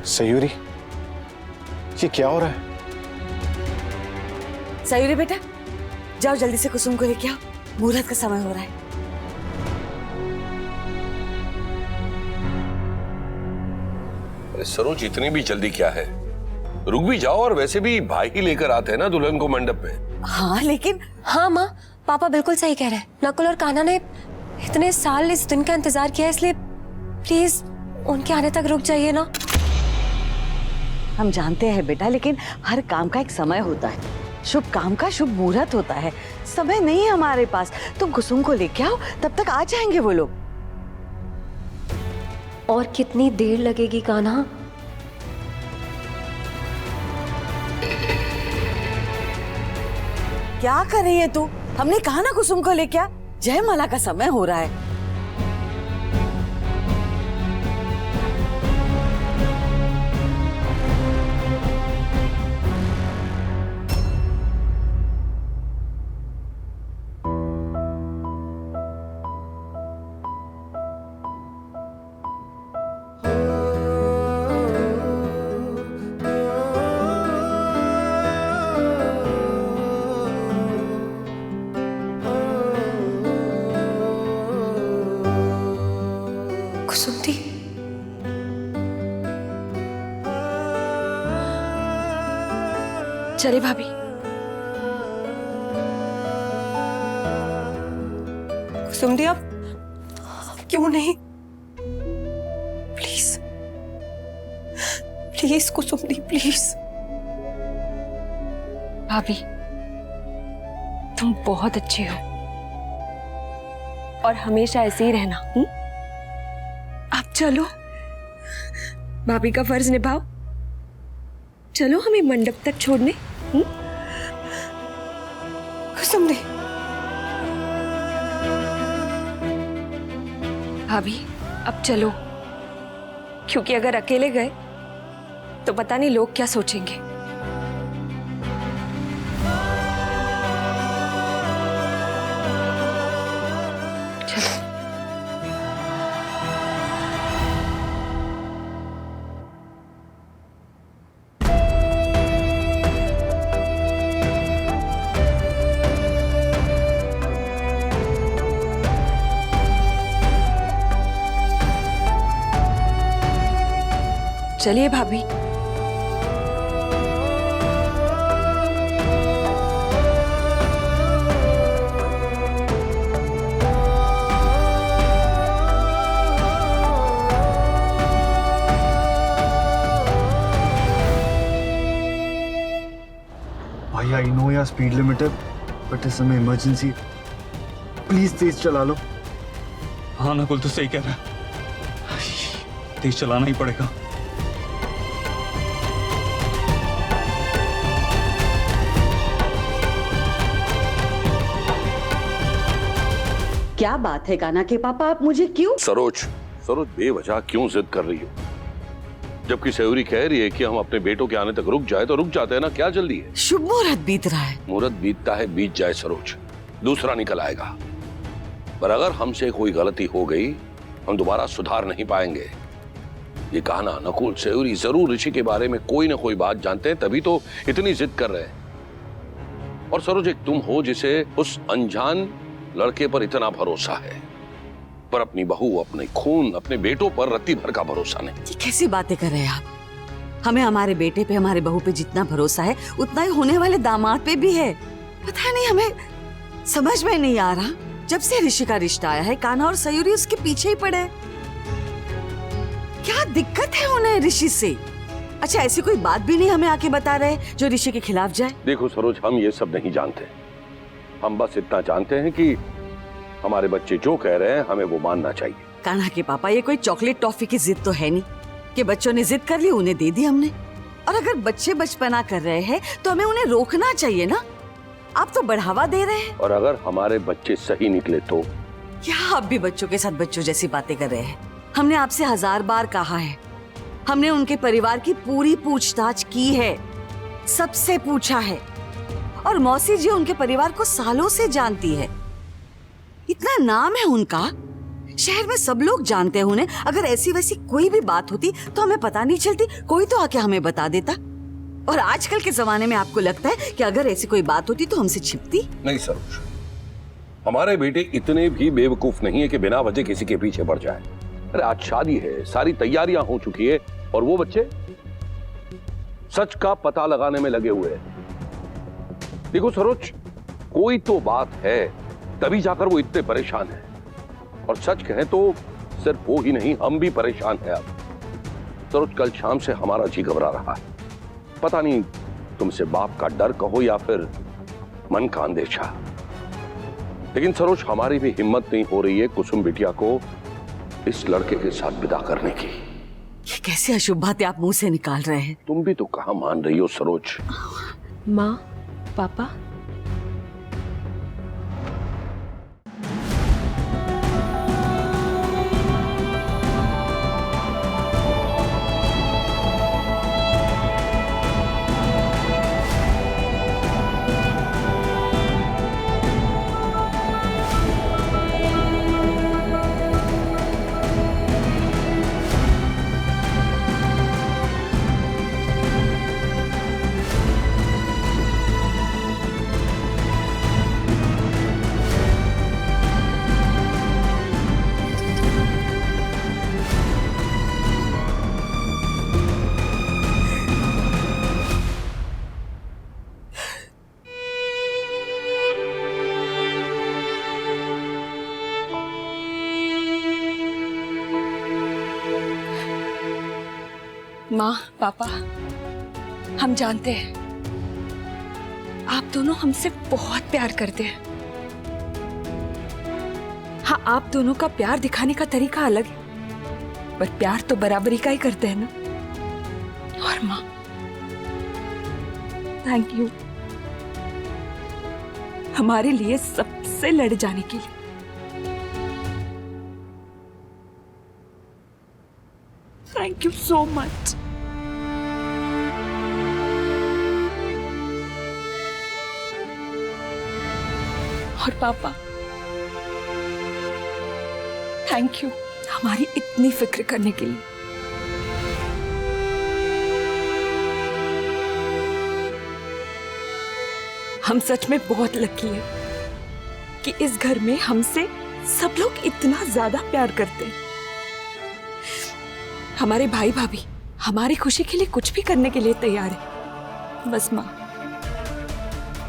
सयूरी, ये क्या हो रहा है? सयूरी बेटा, जाओ जल्दी से कुसुम को लेके आओ, मुहूर्त का समय हो रहा है। अरे सरोज, इतनी भी जल्दी क्या है? रुक भी जाओ, और वैसे भी भाई ही लेकर आते हैं ना दुल्हन को मंडप में। हाँ लेकिन। हाँ माँ, पापा बिल्कुल सही कह रहे हैं। नकुल और कान्हा ने इतने साल इस दिन का इंतजार किया, इसलिए प्लीज उनके आने तक रुक जाइए ना। हम जानते हैं बेटा, लेकिन हर काम का एक समय होता है। शुभ काम का शुभ मुहूर्त होता है। समय नहीं है हमारे पास। तुम कुसुम को लेके आओ, तब तक आ जाएंगे वो लोग। और कितनी देर लगेगी कान्हा? क्या कर रही है तू? हमने कहा ना कुसुम को लेके आ। जयमाला का समय हो रहा है। कुसुमती, चले भाभी। कुसुमती, अब क्यों नहीं? Please please Kusumati, please. भाभी, तुम बहुत अच्छी हो और हमेशा ऐसे ही रहना। आप चलो, भाभी का फर्ज निभाओ। चलो हमें मंडप तक छोड़ने। कुसुमती, भाभी अब चलो, क्योंकि अगर अकेले गए तो पता नहीं लोग क्या सोचेंगे। चलो। चलिए भाभी। भाई आई नो यार स्पीड लिमिट है, बट इस समय इमरजेंसी, प्लीज तेज चला लो। हाँ नकुल तो सही कह रहा है, तेज चलाना ही पड़ेगा। क्या बात है कान्हा के पापा, आप मुझे क्यों? सरोज, बेवजह क्यों जिद कर रही हो? जबकि सयूरी कह रही है कि हम अपने बेटों के आने तक रुक जाए तो रुक जाते हैं ना, क्या जल्दी है? शुभ मुहूर्त बीत रहा है। मुहूर्त बीतता है, बीत जाए सरोज, दूसरा निकल आएगा। पर अगर हमसे कोई गलती हो गई, हम दोबारा सुधार नहीं पाएंगे। ये कहना नकुल, सयूरी जरूर ऋषि के बारे में कोई ना कोई बात जानते हैं, तभी तो इतनी जिद कर रहे हैं। और सरोज, एक तुम हो जिसे उस अनजान लड़के पर इतना भरोसा है, पर अपनी बहू, अपने खून, अपने बेटों पर रत्ती भर का भरोसा नहीं। ये कैसी बातें कर रहे हैं आप? हमें हमारे बेटे पे, हमारे बहू पे जितना भरोसा है, उतना ही होने वाले दामाद पे भी है। पता नहीं, हमें समझ में नहीं आ रहा। जब से ऋषि का रिश्ता आया है, कान्हा और सयूरी उसके पीछे ही पड़े हैं। क्या दिक्कत है उन्हें ऋषि से? अच्छा, ऐसी कोई बात भी नहीं हमें आके बता रहे जो ऋषि के खिलाफ जाए? देखो सरोज, हम ये सब नहीं जानते। हम बस इतना जानते हैं कि हमारे बच्चे जो कह रहे हैं हमें वो मानना चाहिए। कान्हा के पापा, ये कोई चॉकलेट टॉफी की जिद तो है नहीं कि बच्चों ने जिद कर ली, उन्हें दे दी हमने। और अगर बच्चे बचपना कर रहे हैं तो हमें उन्हें रोकना चाहिए ना। आप तो बढ़ावा दे रहे हैं। और अगर हमारे बच्चे सही निकले तो? क्या आप भी बच्चों के साथ बच्चों जैसी बातें कर रहे हैं? हमने आपसे 1000 बार कहा है, हमने उनके परिवार की पूरी पूछताछ की है, सबसे पूछा है। और मौसी जी उनके परिवार को सालों से जानती है। इतना नाम है उनका, शहर में सब लोग जानते हैं उन्हें। अगर ऐसी वैसी कोई भी बात होती तो हमें पता नहीं चलती, कोई तो आके हमें बता देता। और आजकल के जमाने में आपको लगता है कि अगर ऐसी कोई बात होती तो हमसे छिपती? नहीं सरोज, हमारे बेटे इतने भी बेवकूफ नहीं है कि बिना वजह किसी के पीछे पड़ जाए। अरे आज शादी है, सारी तैयारियां हो चुकी है और वो बच्चे सच का पता लगाने में लगे हुए हैं। देखो सरोज, कोई तो बात है तभी जाकर वो इतने परेशान है। और सच कहें तो सिर्फ वो ही नहीं, हम भी परेशान हैं अब। सरोज, कल शाम से हमारा जी घबरा रहा है। पता नहीं तुमसे बाप का डर कहो या फिर मन का अंदेशा। लेकिन सरोज, हमारी भी हिम्मत नहीं हो रही है कुसुम बिटिया को इस लड़के के साथ विदा करने की। ये कैसी अशुभ बातें आप मुंह से निकाल रहे हैं? तुम भी तो कहां मान रही हो सरोज। माँ, पापा, माँ, पापा, हम जानते हैं आप दोनों हमसे बहुत प्यार करते हैं। हाँ, आप दोनों का प्यार दिखाने का तरीका अलग है, पर प्यार तो बराबरी का ही करते हैं ना। और माँ, थैंक यू हमारे लिए सबसे लड़ जाने के लिए। Thank you so much. और पापा, थैंक यू हमारी इतनी फिक्र करने के लिए। हम सच में बहुत लकी हैं कि इस घर में हमसे सब लोग इतना ज्यादा प्यार करते हैं। हमारे भाई भाभी हमारी खुशी के लिए कुछ भी करने के लिए तैयार है। बस माँ,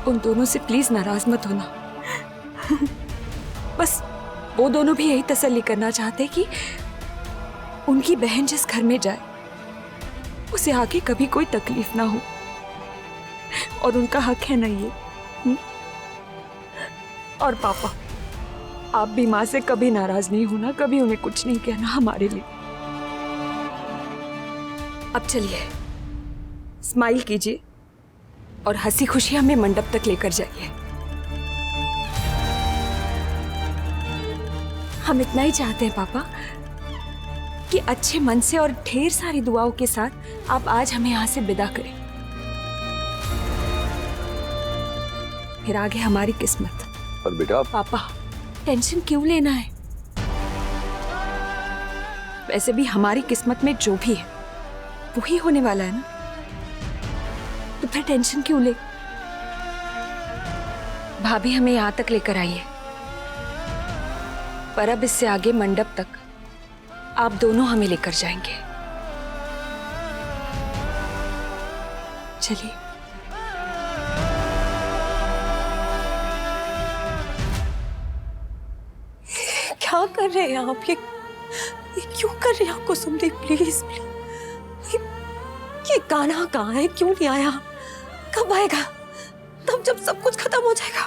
उन दोनों से प्लीज नाराज मत होना। बस वो दोनों भी यही तसल्ली करना चाहते कि उनकी बहन जिस घर में जाए उसे आगे कभी कोई तकलीफ ना हो, और उनका हक है ना ये। और पापा, आप भी माँ से कभी नाराज नहीं होना, कभी उन्हें कुछ नहीं कहना हमारे लिए। अब चलिए, स्माइल कीजिए और हंसी खुशी हमें मंडप तक लेकर जाइए। हम इतना ही चाहते हैं पापा कि अच्छे मन से और ढेर सारी दुआओं के साथ आप आज हमें यहाँ से विदा करें। फिर आगे हमारी किस्मत। पर बेटा, पापा, टेंशन क्यों लेना है? वैसे भी हमारी किस्मत में जो भी है वही होने वाला है ना, तो फिर टेंशन क्यों ले? भाभी हमें यहाँ तक लेकर आई है, पर अब इससे आगे मंडप तक आप दोनों हमें लेकर जाएंगे। चलिए। क्या कर रहे हैं आप? ये क्यों कर रहे हैं आप कुसुमदी? प्लीज प्लीज, ये कान्हा कहाँ है? क्यों नहीं आया? कब आएगा? तब जब सब कुछ खत्म हो जाएगा।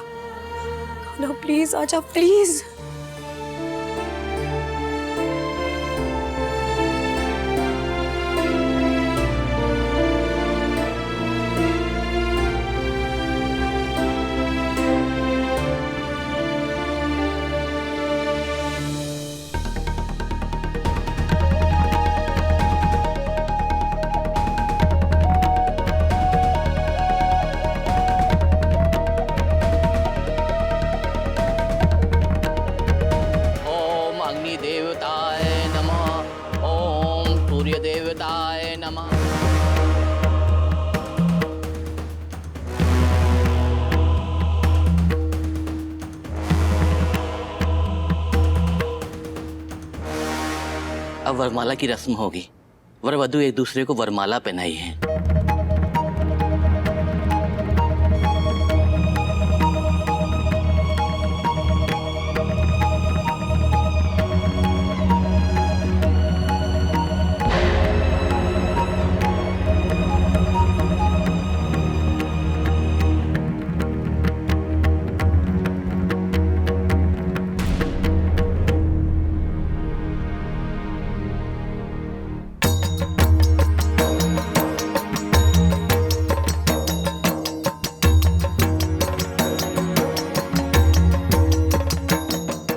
कान्हा प्लीज आजा, प्लीज। सूर्य देवताय नमः। अब वरमाला की रस्म होगी। वर वधू एक दूसरे को वरमाला पहनाई है।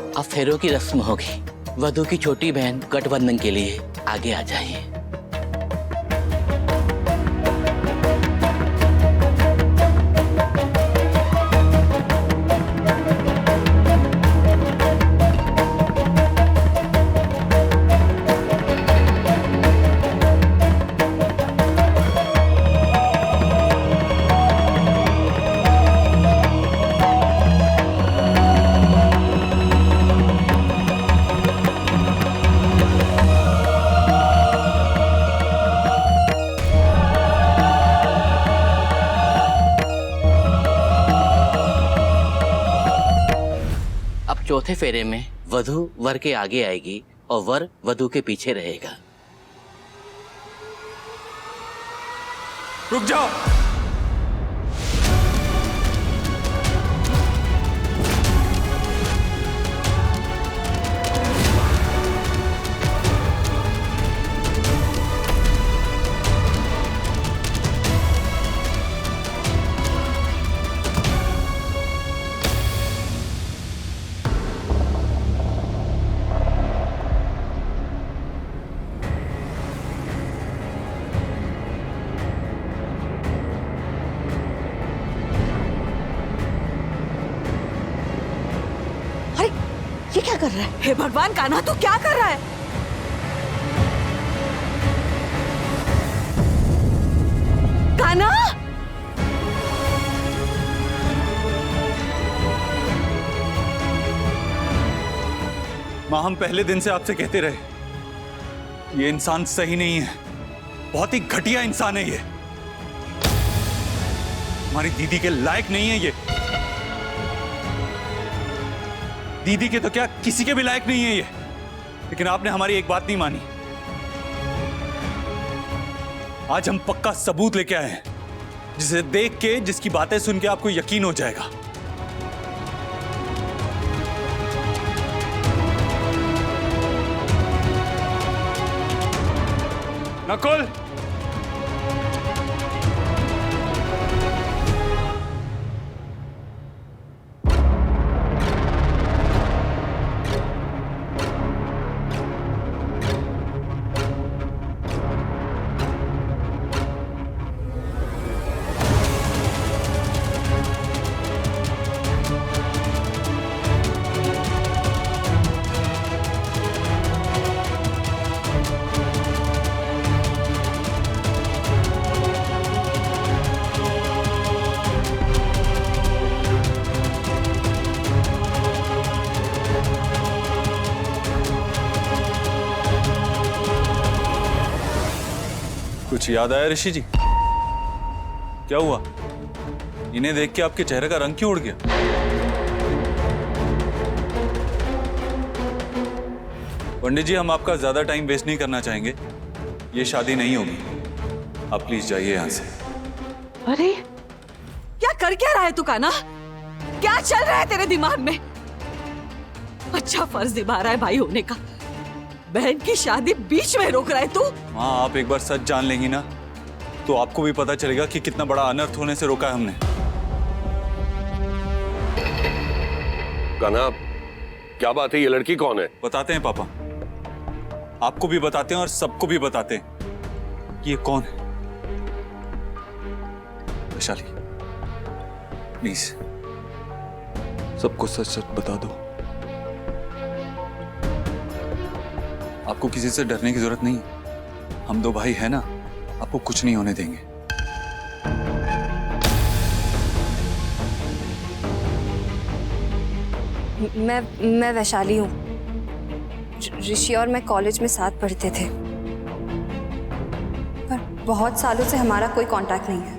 अब फेरों की रस्म होगी। वधू की छोटी बहन गठबंधन के लिए आगे आ जाइए। चौथे फेरे में वधू वर के आगे आएगी और वर वधू के पीछे रहेगा। रुक जाओ। ये क्या कर रहा है? हे भगवान, कान्हा तू क्या कर रहा है? कान्हा! माँ, हम पहले दिन से आपसे कहते रहे ये इंसान सही नहीं है, बहुत ही घटिया इंसान है ये, हमारी दीदी के लायक नहीं है ये। दीदी के तो क्या, किसी के भी लायक नहीं है ये। लेकिन आपने हमारी एक बात नहीं मानी। आज हम पक्का सबूत लेके आए हैं, जिसे देख के, जिसकी बातें सुन के आपको यकीन हो जाएगा। नकुल, कुछ याद आया ऋषि जी? क्या हुआ? इन्हें देख के आपके चेहरे का रंग क्यों उड़ गया? पंडित जी, हम आपका ज्यादा टाइम वेस्ट नहीं करना चाहेंगे। ये शादी नहीं होगी, आप प्लीज जाइए यहां से। अरे क्या कर क्या रहा है तू कान्हा? क्या चल रहा है तेरे दिमाग में? अच्छा फर्ज निभा रहा है भाई होने का, बहन की शादी बीच में रोक रहा है तू? हाँ, आप एक बार सच जान लेंगी ना तो आपको भी पता चलेगा कि कितना बड़ा अनर्थ होने से रोका है हमने। कान्हा, क्या बात है? ये लड़की कौन है? बताते हैं पापा, आपको भी बताते हैं और सबको भी बताते हैं कि ये कौन है। वैशाली, प्लीज सबको सच सच बता दो। आपको किसी से डरने की जरूरत नहीं। हम दो भाई हैं ना, आपको कुछ नहीं होने देंगे। मैं वैशाली हूँ। ऋषि और मैं कॉलेज में साथ पढ़ते थे, पर बहुत सालों से हमारा कोई कांटेक्ट नहीं है।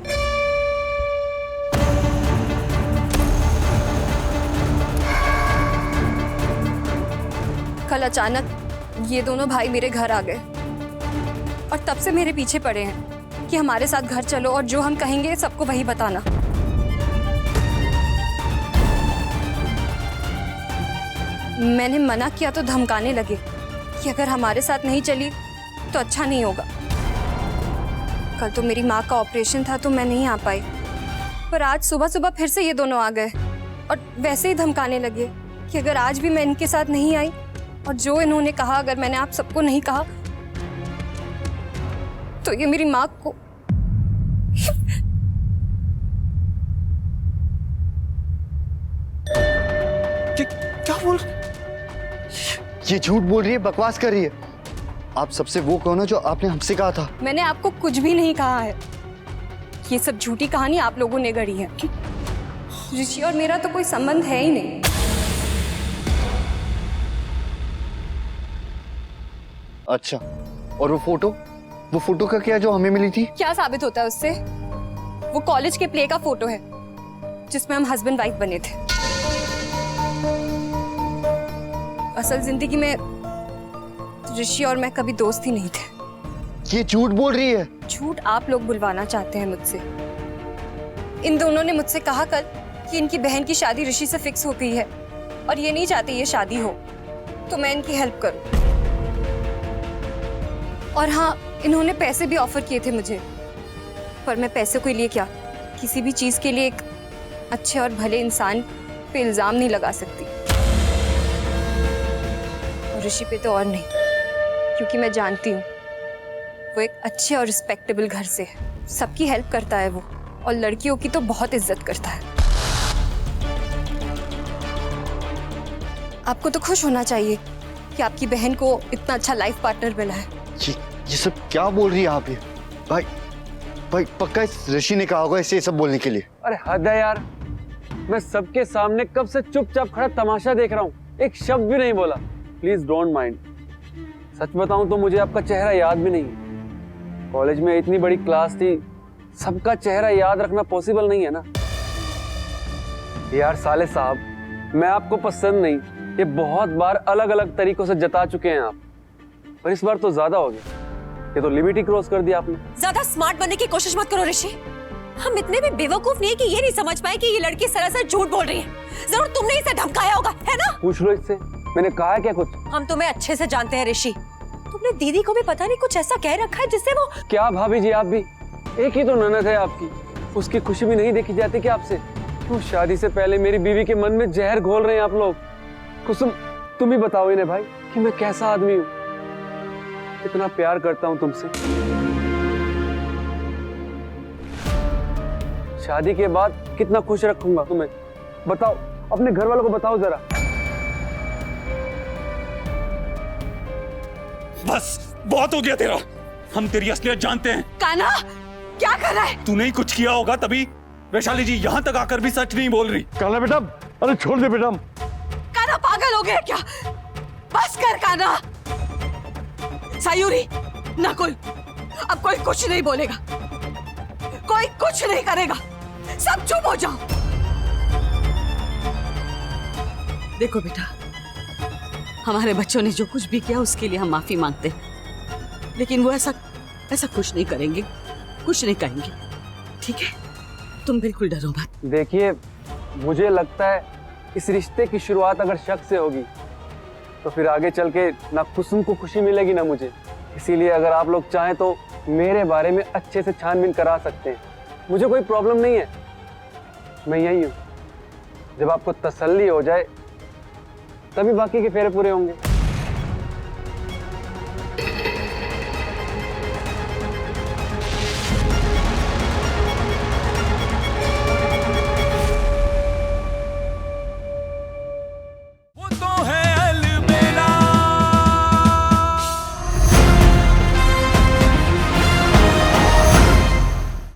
कल अचानक ये दोनों भाई मेरे घर आ गए और तब से मेरे पीछे पड़े हैं कि हमारे साथ घर चलो और जो हम कहेंगे सबको वही बताना। मैंने मना किया तो धमकाने लगे कि अगर हमारे साथ नहीं चली तो अच्छा नहीं होगा। कल तो मेरी माँ का ऑपरेशन था तो मैं नहीं आ पाई, पर आज सुबह सुबह फिर से ये दोनों आ गए और वैसे ही धमकाने लगे कि अगर आज भी मैं इनके साथ नहीं आई और जो इन्होंने कहा अगर मैंने आप सबको नहीं कहा तो ये मेरी माँ को क्या बोल? ये झूठ बोल रही है, बकवास कर रही है। आप सबसे वो कौन हो जो आपने हमसे कहा था? मैंने आपको कुछ भी नहीं कहा है। ये सब झूठी कहानी आप लोगों ने गढ़ी है। ऋषि और मेरा तो कोई संबंध है ही नहीं। अच्छा, और वो फोटो का क्या जो हमें मिली थी? क्या साबित होता है उससे? वो कॉलेज के प्ले का फोटो है जिसमें हम हस्बैंड वाइफ बने थे। असल जिंदगी में ऋषि और मैं कभी दोस्त ही नहीं थे। ये झूठ बोल रही है। झूठ आप लोग बुलवाना चाहते हैं मुझसे। इन दोनों ने मुझसे कहा कल कि इनकी बहन की शादी ऋषि से फिक्स हो गई है और ये नहीं चाहते ये शादी हो, तो मैं इनकी हेल्प करूं। और हाँ, इन्होंने पैसे भी ऑफर किए थे मुझे, पर मैं पैसे के लिए क्या, किसी भी चीज के लिए एक अच्छे और भले इंसान पे इल्जाम नहीं लगा सकती। और ऋषि पे तो और नहीं, क्योंकि मैं जानती हूँ वो एक अच्छे और रिस्पेक्टेबल घर से है। सबकी हेल्प करता है वो, और लड़कियों की तो बहुत इज्जत करता है। आपको तो खुश होना चाहिए कि आपकी बहन को इतना अच्छा लाइफ पार्टनर मिला है। ये सब क्या बोल रही है आप? ये भाई पक्का इस ऋषि ने कहा होगा इसे ये सब बोलने के लिए। अरे हद है यार, मैं सबके सामने कब से चुपचाप खड़ा तमाशा देख रहा हूँ, एक शब्द भी नहीं बोला। Please don't mind. सच बताऊं तो मुझे आपका चेहरा याद भी नहीं है। कॉलेज में इतनी बड़ी क्लास थी, सबका चेहरा याद रखना पॉसिबल नहीं है ना यार। साले साहब, मैं आपको पसंद नहीं, ये बहुत बार अलग अलग तरीकों से जता चुके हैं आप, पर इस बार तो ज्यादा हो गया। ये तो लिमिट ही क्रॉस कर दिया आपने। ज्यादा स्मार्ट बनने की कोशिश मत करो ऋषि। हम इतने भी बेवकूफ नहीं है कि ये नहीं समझ पाए कि ये लड़की सरासर झूठ बोल रही है। जरूर तुमने इसे धमकाया होगा, है ना? पूछ लो इससे, मैंने कहा है क्या कुछ? हम तुम्हें अच्छे से जानते हैं ऋषि। तुमने दीदी को भी पता नहीं कुछ ऐसा कह रखा है जिससे वो। क्या भाभी जी, आप भी एक ही तो ननद है आपकी, उसकी खुशी भी नहीं देखी जाती क्या आपसे? क्यों शादी से पहले मेरी बीवी के मन में जहर घोल रहे हैं आप लोग? कुसुम, तुम ही बताओ इन्हें भाई कि मैं कैसा आदमी हूँ, कितना प्यार करता हूँ तुमसे। शादी के बाद कितना खुश रखूंगा तुम्हें, बताओ, अपने घर वालों को बताओ जरा। बस बहुत हो गया तेरा, हम तेरी असलियत जानते हैं। कान्हा, क्या कर रहा है? तूने ही कुछ किया होगा, तभी वैशाली जी यहाँ तक आकर भी सच नहीं बोल रही। कान्हा बेटा, अरे छोड़ दे बेटा। कान्हा पागल हो गया क्या? बस कर कान्हा। सायूरी, नकुल, अब कोई कुछ नहीं बोलेगा, कोई कुछ नहीं करेगा, सब चुप हो जाओ। देखो बेटा, हमारे बच्चों ने जो कुछ भी किया उसके लिए हम माफी मांगते हैं, लेकिन वो ऐसा कुछ नहीं करेंगे, कुछ नहीं कहेंगे, ठीक है? तुम बिल्कुल डरो मत। देखिए, मुझे लगता है इस रिश्ते की शुरुआत अगर शक से होगी तो फिर आगे चल के ना कुसुम को खुशी मिलेगी ना मुझे। इसीलिए अगर आप लोग चाहें तो मेरे बारे में अच्छे से छानबीन करा सकते हैं, मुझे कोई प्रॉब्लम नहीं है। मैं यही हूँ, जब आपको तसल्ली हो जाए तभी बाकी के फेरे पूरे होंगे।